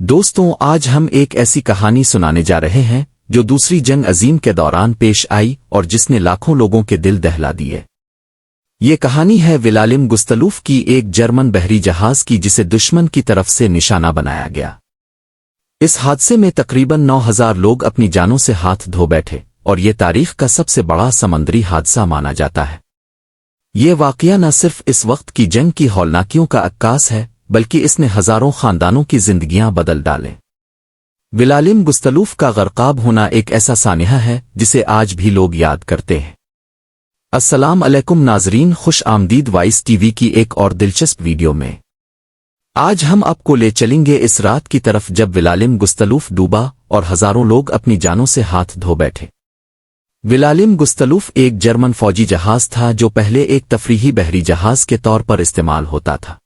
دوستوں، آج ہم ایک ایسی کہانی سنانے جا رہے ہیں جو دوسری جنگ عظیم کے دوران پیش آئی اور جس نے لاکھوں لوگوں کے دل دہلا دیے۔ یہ کہانی ہے ولالیم گستلوف کی، ایک جرمن بحری جہاز کی جسے دشمن کی طرف سے نشانہ بنایا گیا۔ اس حادثے میں تقریباً 9000 لوگ اپنی جانوں سے ہاتھ دھو بیٹھے اور یہ تاریخ کا سب سے بڑا سمندری حادثہ مانا جاتا ہے۔ یہ واقعہ نہ صرف اس وقت کی جنگ کی ہولناکیوں کا عکاس ہے بلکہ اس نے ہزاروں خاندانوں کی زندگیاں بدل ڈالیں۔ ولالیم گستلوف کا غرقاب ہونا ایک ایسا سانحہ ہے جسے آج بھی لوگ یاد کرتے ہیں۔ السلام علیکم ناظرین، خوش آمدید وائس ٹی وی کی ایک اور دلچسپ ویڈیو میں۔ آج ہم آپ کو لے چلیں گے اس رات کی طرف جب ولالیم گستلوف ڈوبا اور ہزاروں لوگ اپنی جانوں سے ہاتھ دھو بیٹھے۔ ولالیم گستلوف ایک جرمن فوجی جہاز تھا جو پہلے ایک تفریحی بحری جہاز کے طور پر استعمال ہوتا تھا۔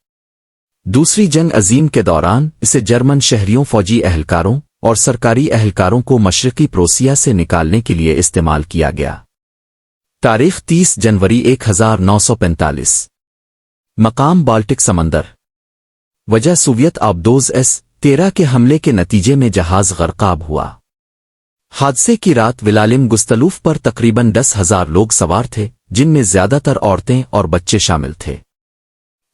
دوسری جنگ عظیم کے دوران اسے جرمن شہریوں، فوجی اہلکاروں اور سرکاری اہلکاروں کو مشرقی پروسیا سے نکالنے کے لیے استعمال کیا گیا۔ تاریخ 30 جنوری 1945۔ مقام بالٹک سمندر۔ وجہ سوویت آبدوز S-13 کے حملے کے نتیجے میں جہاز غرقاب ہوا۔ حادثے کی رات ولالیم گستلوف پر تقریباً 10,000 لوگ سوار تھے، جن میں زیادہ تر عورتیں اور بچے شامل تھے۔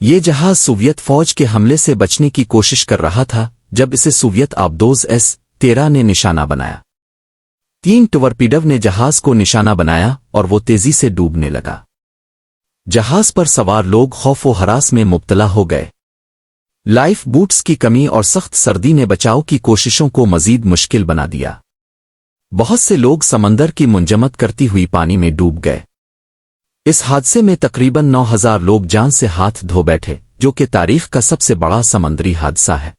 یہ جہاز سوویت فوج کے حملے سے بچنے کی کوشش کر رہا تھا جب اسے سوویت آبدوز S-13 نے نشانہ بنایا۔ 3 ٹورپیڈو نے جہاز کو نشانہ بنایا اور وہ تیزی سے ڈوبنے لگا۔ جہاز پر سوار لوگ خوف و ہراس میں مبتلا ہو گئے۔ لائف بوٹس کی کمی اور سخت سردی نے بچاؤ کی کوششوں کو مزید مشکل بنا دیا۔ بہت سے لوگ سمندر کی منجمد کرتی ہوئی پانی میں ڈوب گئے۔ اس حادثے میں تقریباً 9000 لوگ جان سے ہاتھ دھو بیٹھے، جو کہ تاریخ کا سب سے بڑا سمندری حادثہ ہے۔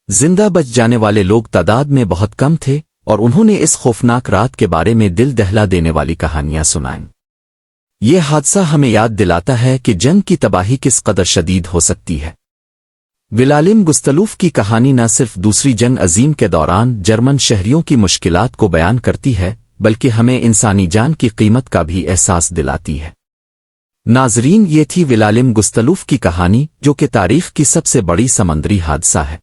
زندہ بچ جانے والے لوگ تعداد میں بہت کم تھے اور انہوں نے اس خوفناک رات کے بارے میں دل دہلا دینے والی کہانیاں سنائیں۔ یہ حادثہ ہمیں یاد دلاتا ہے کہ جنگ کی تباہی کس قدر شدید ہو سکتی ہے۔ ولالیم گستلوف کی کہانی نہ صرف دوسری جنگ عظیم کے دوران جرمن شہریوں کی مشکلات کو بیان کرتی ہے بلکہ ہمیں انسانی جان کی قیمت کا بھی احساس دلاتی ہے۔ ناظرین، یہ تھی ولالیم گستلوف کی کہانی جو کہ تاریخ کی سب سے بڑی سمندری حادثہ ہے۔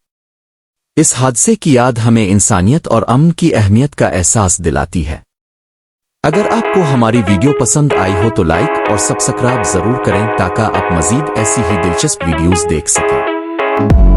اس حادثے کی یاد ہمیں انسانیت اور امن کی اہمیت کا احساس دلاتی ہے۔ اگر آپ کو ہماری ویڈیو پسند آئی ہو تو لائک اور سبسکرائب ضرور کریں تاکہ آپ مزید ایسی ہی دلچسپ ویڈیوز دیکھ سکیں۔